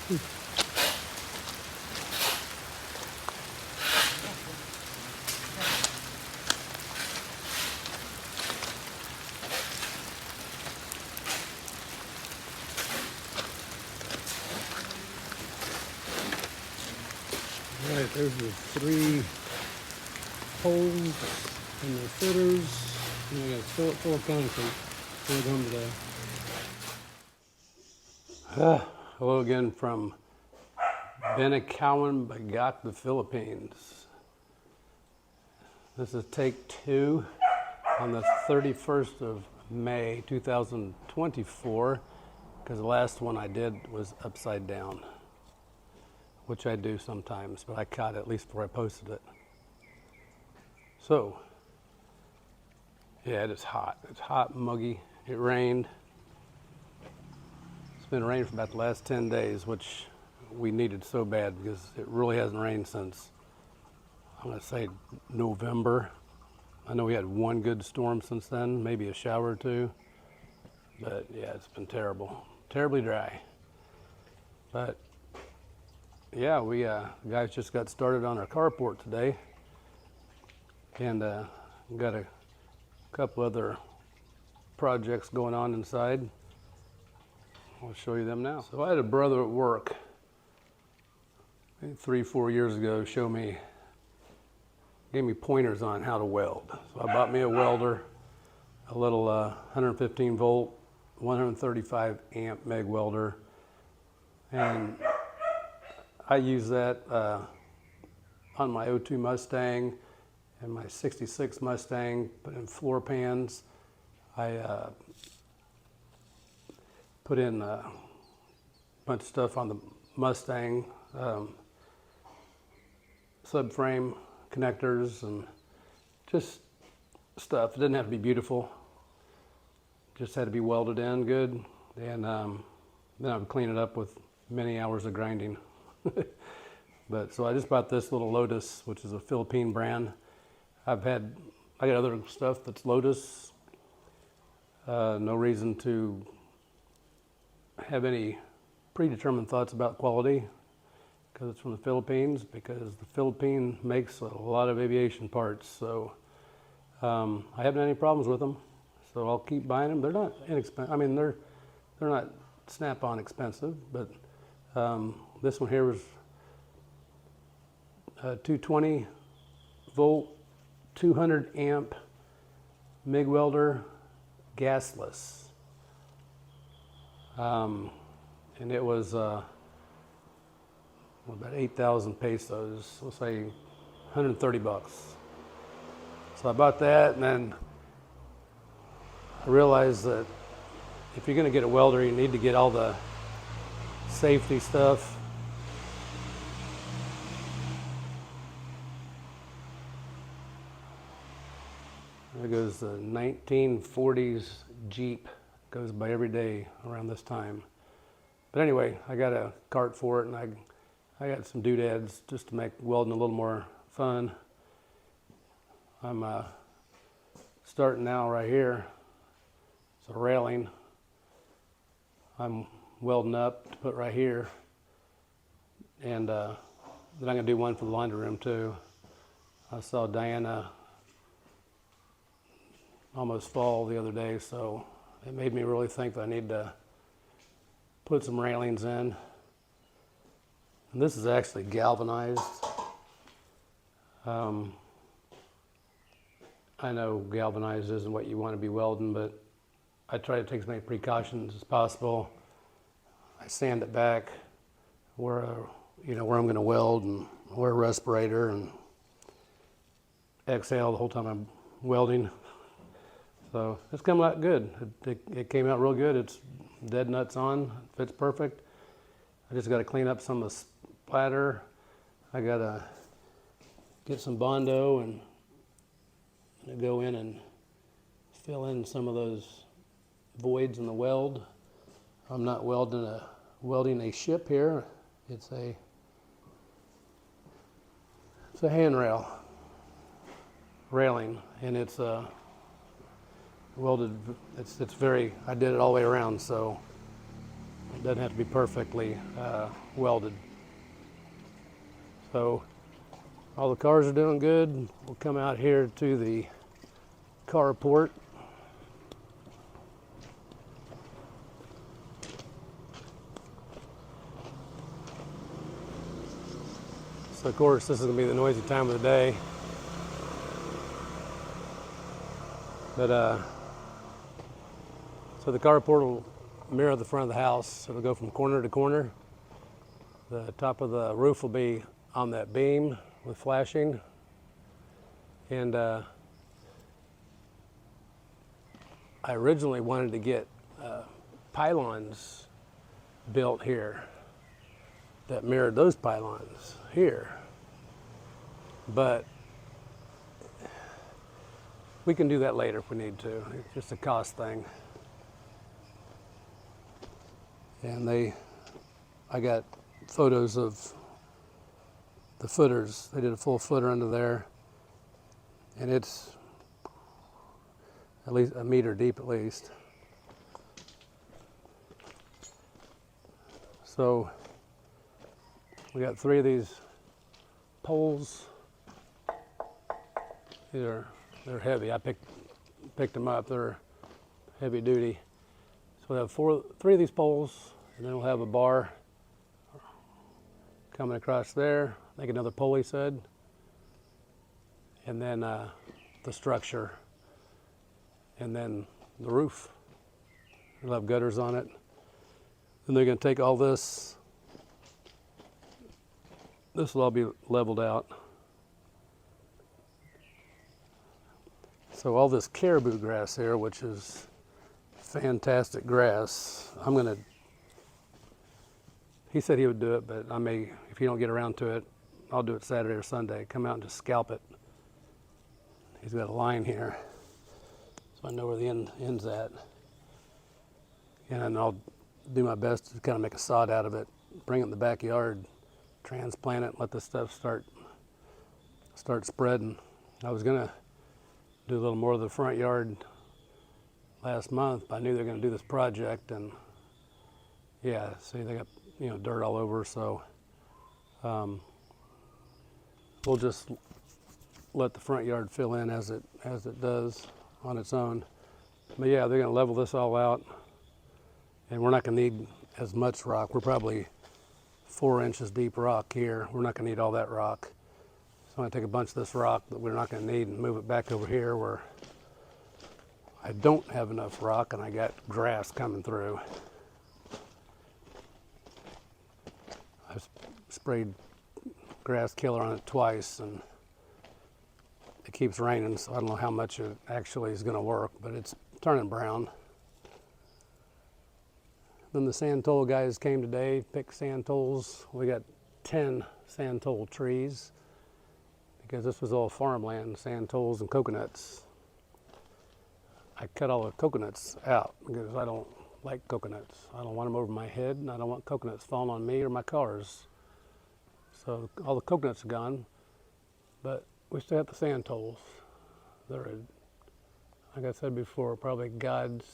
All right, there's the 3 holes in the footers. And I got to fill it full of concrete. We're going today. Hello again from Benicawan, Bagat, the Philippines. This is take 2 on the 31st of May 2024, because the last one I did was upside down, which I do sometimes, but I caught it at least before I posted it. So, yeah, it is hot. It's hot and muggy. It rained. It's been raining for about the last 10 days, which we needed so bad because it really hasn't rained since, I'm going to say, November. I know we had one good storm since then, maybe a shower or two. But yeah, it's been terrible. Terribly dry. But yeah, we guys just got started on our carport today. And got a couple other projects going on inside. I'll show you them now. So I had a brother at work 3-4 years ago gave me pointers on how to weld. So I bought me a welder, a little 115 volt, 135 amp MIG welder. And I use that on my '02 Mustang and my '66 Mustang, put in floor pans. I put in a bunch of stuff on the Mustang, subframe connectors and just stuff. It didn't have to be beautiful, just had to be welded in good. And then I would clean it up with many hours of grinding. But so I just bought this little Lotus, which is a Philippine brand. I got other stuff that's Lotus. No reason to have any predetermined thoughts about quality because it's from the Philippines, because the Philippines makes a lot of aviation parts. So I haven't had any problems with them. So I'll keep buying them. They're not inexpensive. I mean, they're not Snap-on expensive, but this one here was 220 volt, 200 amp MIG welder, gasless. And it was about 8,000 pesos, we'll say 130 bucks. So I bought that, and then I realized that if you're gonna get a welder, you need to get all the safety stuff. There goes the 1940s Jeep, goes by every day around this time. But anyway, I got a cart for it, and I got some doodads just to make welding a little more fun. I'm starting now right here. It's a railing. I'm welding up to put right here. And then I'm gonna do one for the laundry room too. I saw Diana almost fall the other day, so it made me really think that I need to put some railings in. And this is actually galvanized. I know galvanized isn't what you want to be welding, but I try to take as many precautions as possible. I sand it back where I'm going to weld, and wear a respirator and exhale the whole time I'm welding. So it's coming out good. It came out real good. It's dead nuts on, fits perfect. I just got to clean up some of the splatter. I got to get some Bondo and go in and fill in some of those voids in the weld. I'm not welding a ship here. It's a handrail railing, and it's welded. It's very. I did it all the way around, so It doesn't have to be perfectly welded. So all the cars are doing good. We'll come out here to the carport. So of course this is going to be the noisy time of the day. But so the carport will mirror the front of the house. It'll go from corner to corner. The top of the roof will be on that beam with flashing. And I originally wanted to get pylons built here that mirrored those pylons here. But we can do that later if we need to. It's just a cost thing. And I got photos of the footers. They did a full footer under there, and it's at least a meter deep at least. So we got 3 of these poles. They're heavy. I picked them up. They're heavy duty. So we have 3 of these poles, and then we'll have a bar coming across there. I think another pulley said, and then the structure, and then the roof. It'll have gutters on it. Then they're going to take all this. This will all be leveled out. So all this caribou grass here, which is fantastic grass, he said he would do it, but I may, if you don't get around to it, I'll do it Saturday or Sunday. Come out and just scalp it. He's got a line here, so I know where the end's at. And then I'll do my best to kind of make a sod out of it, bring it in the backyard, transplant it, let this stuff start spreading. I was gonna do a little more of the front yard last month, but I knew they were gonna do this project, and yeah, see, they got dirt all over, so we'll just let the front yard fill in as it does on its own. But yeah, they're gonna level this all out, and we're not gonna need as much rock. We're probably 4 inches deep rock here. We're not gonna need all that rock. So I'm gonna take a bunch of this rock that we're not gonna need and move it back over here where I don't have enough rock and I got grass coming through. I've sprayed grass killer on it twice, and it keeps raining, so I don't know how much it actually is gonna work, but it's turning brown. Then the sandtole guys came today, picked sandtoles. We got 10 sandtole trees because this was all farmland, sandtoles and coconuts. I cut all the coconuts out because I don't like coconuts. I don't want them over my head, and I don't want coconuts falling on me or my cars. So all the coconuts are gone, but we still have the sandtoles. They're, like I said before, probably God's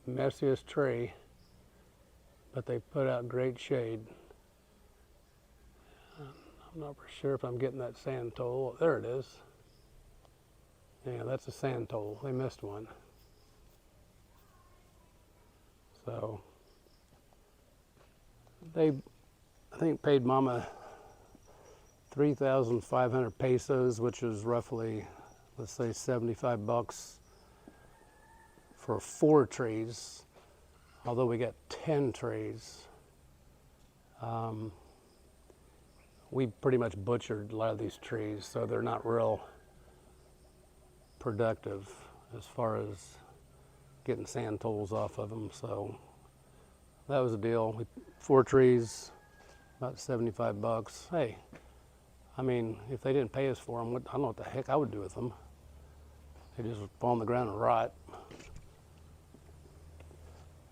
messiest tree, but they put out great shade. I'm not for sure if I'm getting that sandtole. There it is. Yeah, that's a sandtole. They missed one. So they, I think, paid Mama 3,500 pesos, which is roughly, let's say, $75 for 4 trees. Although we got 10 trees. We pretty much butchered a lot of these trees, so they're not real productive as far as getting sandtoles off of them. So that was the deal. 4 trees, about $75. Hey, I mean, if they didn't pay us for them, I don't know what the heck I would do with them. They just fall on the ground and rot.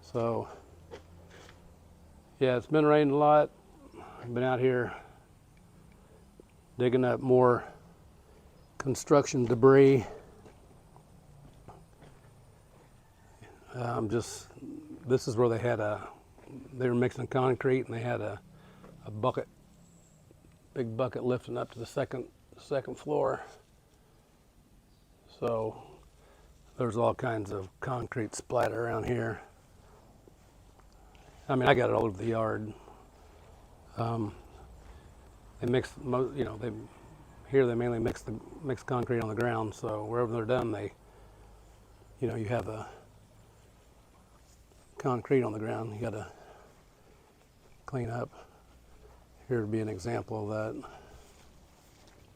So, yeah, it's been raining a lot. I've been out here digging up more construction debris. This is where they had a they were mixing concrete, and they had a bucket, big bucket lifting up to the second floor. So there's all kinds of concrete splatter around here. I mean, I got it all over the yard. They mix, you know, they mainly mix concrete on the ground. So wherever they're done, you know, you have a concrete on the ground. You got to clean up. Here would be an example of that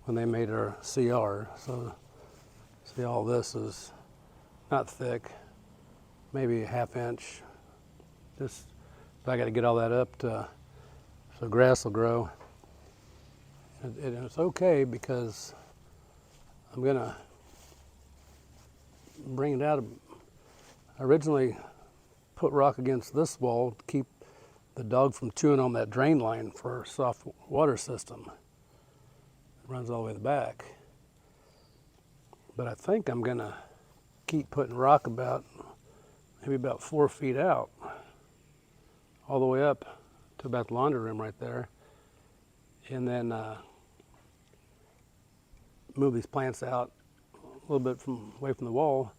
when they made our CR. So see, all this is not thick, maybe a ½ inch. Just, but I got to get all that up so grass will grow. And it's okay because I'm gonna bring it out. I originally put rock against this wall to keep the dog from chewing on that drain line for a soft water system. It runs all the way to the back. But I think I'm gonna keep putting rock maybe about 4 feet out, all the way up to about the laundry room right there, and then move these plants out a little bit away from the wall,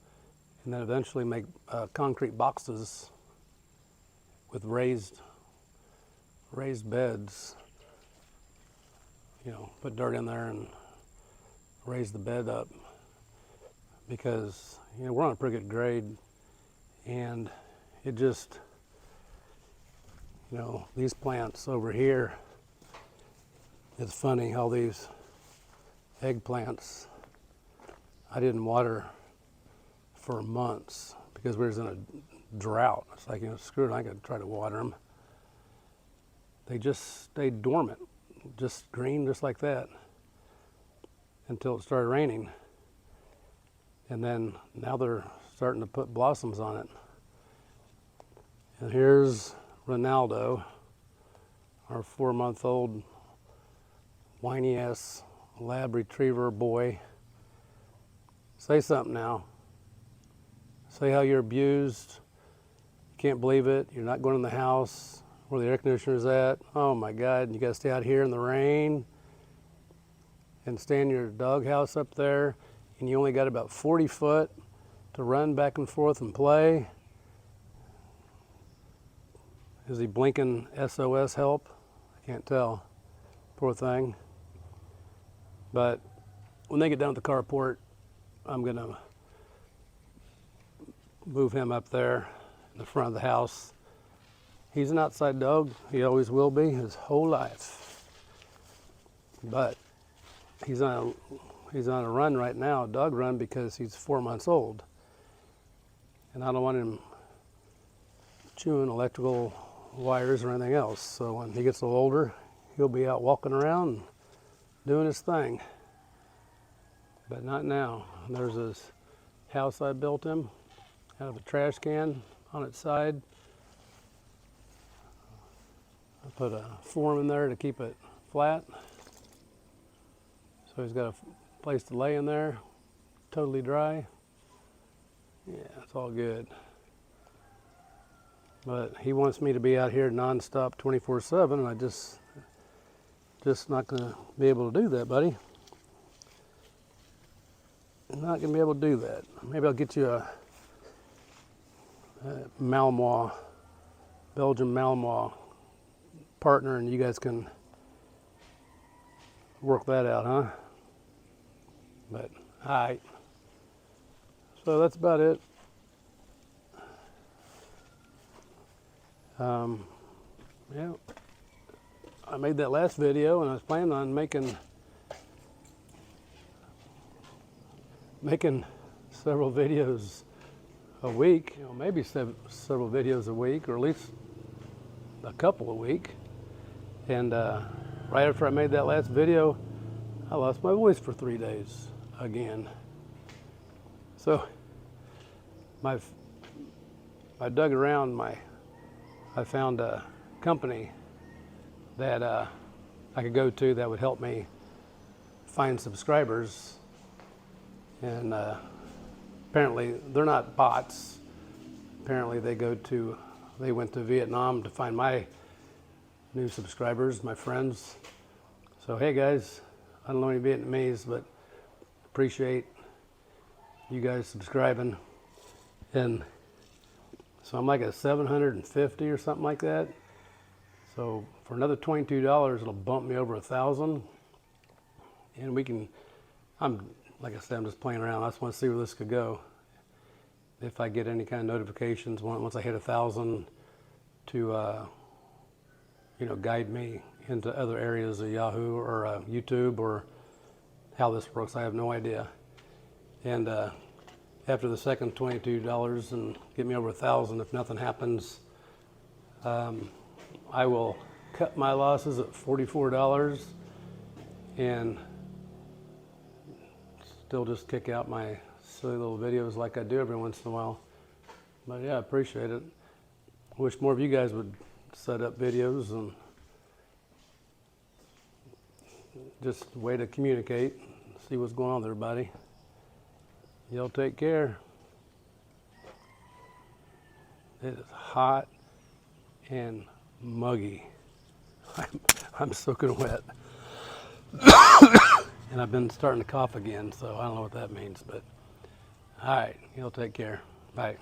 and then eventually make concrete boxes with raised beds. You know, put dirt in there and raise the bed up, because you know we're on a pretty good grade, and it just, you know, these plants over here, it's funny, all these eggplants, I didn't water for months because we was in a drought. It's like, you know, screw it, I could try to water them. They just stayed dormant, just green, just like that, until it started raining. And then now they're starting to put blossoms on it. And here's Ronaldo, our 4-month-old whiny ass lab retriever boy. Say something now. Say how you're abused. You can't believe it. You're not going in the house where the air conditioner's at. Oh my God, you gotta stay out here in the rain and stay in your doghouse up there, and you only got about 40 foot to run back and forth and play. Is he blinking SOS help? I can't tell. Poor thing. But when they get down at the carport, I'm gonna move him up there in the front of the house. He's an outside dog. He always will be his whole life. But he's on a run right now, a dog run, because he's 4 months old. And I don't want him chewing electrical wires or anything else. So when he gets a little older, he'll be out walking around doing his thing. But not now. There's this house I built him out of a trash can on its side. I put a form in there to keep it flat. So he's got a place to lay in there, totally dry. Yeah, it's all good. But he wants me to be out here nonstop 24/7, and I just not gonna be able to do that, buddy. I'm not gonna be able to do that. Maybe I'll get you a Malinois, Belgian Malinois partner, and you guys can work that out, huh? But, all right. So that's about it. Yeah, I made that last video, and I was planning on making several videos a week, you know, maybe several videos a week, or at least a couple a week. And right after I made that last video, I lost my voice for 3 days again. So I dug around, I found a company that I could go to that would help me find subscribers. And apparently they're not bots. Apparently they go to they went to Vietnam to find my new subscribers, my friends. So hey guys, I don't know any Vietnamese, but appreciate you guys subscribing. And so I'm like at 750 or something like that. So for another $22, it'll bump me over 1,000. And we can, like I said, I'm just playing around. I just want to see where this could go. If I get any kind of notifications once I hit 1,000 to, guide me into other areas of Yahoo or YouTube, or how this works, I have no idea. And after the second $22 and get me over 1,000, if nothing happens, I will cut my losses at $44 and still just kick out my silly little videos like I do every once in a while. But yeah, I appreciate it. Wish more of you guys would set up videos, and just a way to communicate, see what's going on with everybody. Y'all take care. It is hot and muggy. I'm soaking wet. And I've been starting to cough again, so I don't know what that means, but all right, y'all take care. Bye.